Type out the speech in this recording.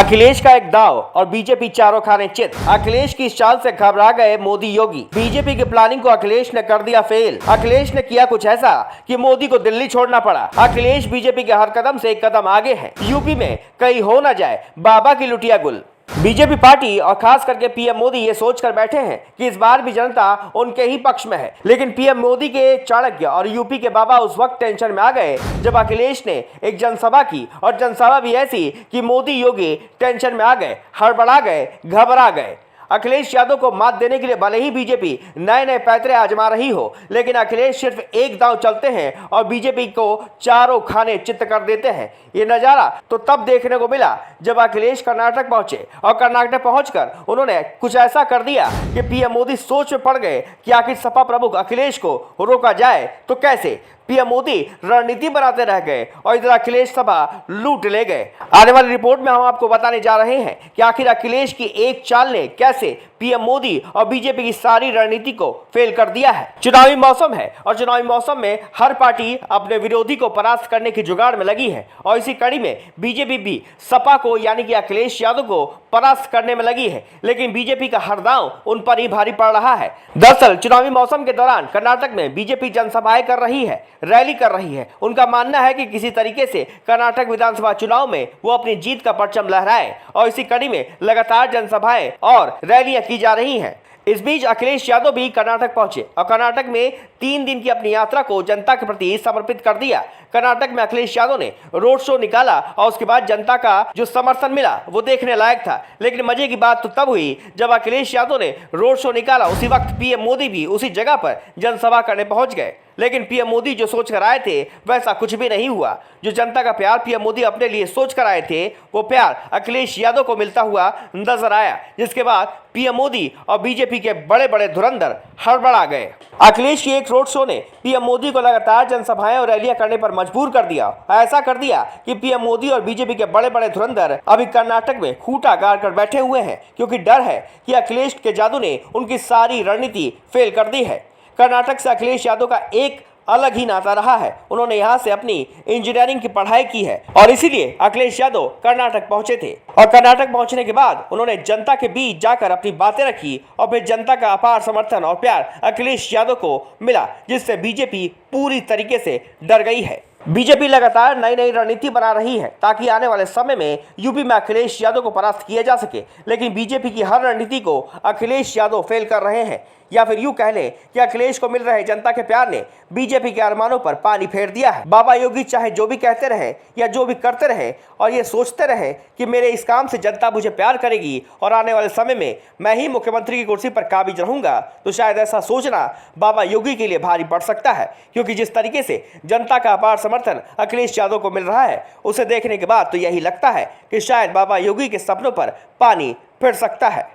अखिलेश का एक दाव और बीजेपी चारों खाने चित। अखिलेश की इस चाल से घबरा गए मोदी योगी। बीजेपी की प्लानिंग को अखिलेश ने कर दिया फेल। अखिलेश ने किया कुछ ऐसा कि मोदी को दिल्ली छोड़ना पड़ा। अखिलेश बीजेपी के हर कदम से एक कदम आगे हैं। यूपी में कहीं हो ना जाए बाबा की लुटिया गुल। बीजेपी पार्टी और खास करके पीएम मोदी ये सोचकर बैठे हैं कि इस बार भी जनता उनके ही पक्ष में है। लेकिन पीएम मोदी के चाणक्य और यूपी के बाबा उस वक्त टेंशन में आ गए जब अखिलेश ने एक जनसभा की, और जनसभा भी ऐसी कि मोदी योगी टेंशन में आ गए, हड़बड़ा गए, घबरा गए। अखिलेश यादव को मात देने के लिए भले ही बीजेपी नए नए पैतरे आजमा रही हो, लेकिन अखिलेश सिर्फ एक दांव चलते हैं और बीजेपी को चारों खाने चित्त कर देते हैं। ये नजारा तो तब देखने को मिला जब अखिलेश कर्नाटक पहुंचे, और कर्नाटक पहुंचकर उन्होंने कुछ ऐसा कर दिया कि पीएम मोदी सोच में पड़ गए कि आखिर सपा प्रमुख अखिलेश को रोका जाए तो कैसे। पीएम मोदी रणनीति बनाते रह गए और इधर अखिलेश सभा लूट ले गए। आने वाली रिपोर्ट में हम आपको बताने जा रहे हैं कि आखिर अखिलेश की एक चाल ने कैसे पीएम मोदी और बीजेपी की सारी रणनीति को फेल कर दिया है। चुनावी मौसम है और चुनावी मौसम में हर पार्टी अपने विरोधी को परास्त करने की जुगाड़ में लगी है, और इसी कड़ी में बीजेपी भी सपा को यानी कि अखिलेश यादव को परास्त करने में लगी है। लेकिन बीजेपी का हर दांव उन पर ही भारी पड़ रहा है। दरअसल चुनावी मौसम के दौरान कर्नाटक में बीजेपी जनसभाएं कर रही है, रैली कर रही है। उनका मानना है कि किसी तरीके से कर्नाटक विधानसभा चुनाव में वो अपनी जीत का परचम लहराए, और इसी कड़ी में लगातार जनसभाएं और रैलियां की जा रही हैं। इस बीच अखिलेश यादव भी कर्नाटक पहुंचे और कर्नाटक में 3 दिन की अपनी यात्रा को जनता के प्रति समर्पित कर दिया। कर्नाटक में अखिलेश यादव ने रोड शो निकाला और उसके बाद जनता का जो समर्थन मिला वो देखने लायक था। लेकिन मजे की बात तो तब हुई जब अखिलेश यादव ने रोड शो निकाला, उसी वक्त पीएम मोदी भी उसी जगह पर जनसभा करने पहुंच गए। लेकिन पीएम मोदी जो सोच कर आए थे वैसा कुछ भी नहीं हुआ। जो जनता का प्यार पीएम मोदी अपने लिए सोच कर आए थे वो प्यार अखिलेश यादव को मिलता हुआ नजर आया, जिसके बाद पीएम मोदी और बीजेपी के बड़े बड़े धुरंधर हड़बड़ा गए। अखिलेश की एक रोड शो ने पीएम मोदी को लगातार जनसभाएं और रैलियां करने पर मजबूर कर दिया। ऐसा कर दिया कि पीएम मोदी और बीजेपी के बड़े बड़े धुरंधर अभी कर्नाटक में खूंटा गाड़ कर बैठे हुए हैं, क्योंकि डर है कि अखिलेश के जादू ने उनकी सारी रणनीति फेल कर दी है। कर्नाटक से अखिलेश यादव का एक अलग ही नाता रहा है। उन्होंने यहाँ से अपनी इंजीनियरिंग की पढ़ाई की है, और इसीलिए अखिलेश यादव कर्नाटक पहुंचे थे। और कर्नाटक पहुंचने के बाद उन्होंने जनता के बीच जाकर अपनी बातें रखी, और फिर जनता का अपार समर्थन और प्यार अखिलेश यादव को मिला, जिससे बीजेपी पूरी तरीके से डर गई है। बीजेपी लगातार नई नई रणनीति बना रही है ताकि आने वाले समय में यूपी में अखिलेश यादव को परास्त किया जा सके। लेकिन बीजेपी की हर रणनीति को अखिलेश यादव फेल कर रहे हैं, या फिर यूं कह लें कि अखिलेश को मिल रहे जनता के प्यार ने बीजेपी के अरमानों पर पानी फेर दिया है। बाबा योगी चाहे जो भी कहते रहे या जो भी करते रहे, और ये सोचते रहे कि मेरे इस काम से जनता मुझे प्यार करेगी और आने वाले समय में मैं ही मुख्यमंत्री की कुर्सी पर काबिज रहूंगा, तो शायद ऐसा सोचना बाबा योगी के लिए भारी पड़ सकता है। क्योंकि जिस तरीके से जनता का अपार समर्थन अखिलेश यादव को मिल रहा है, उसे देखने के बाद तो यही लगता है कि शायद बाबा योगी के सपनों पर पानी फिर सकता है।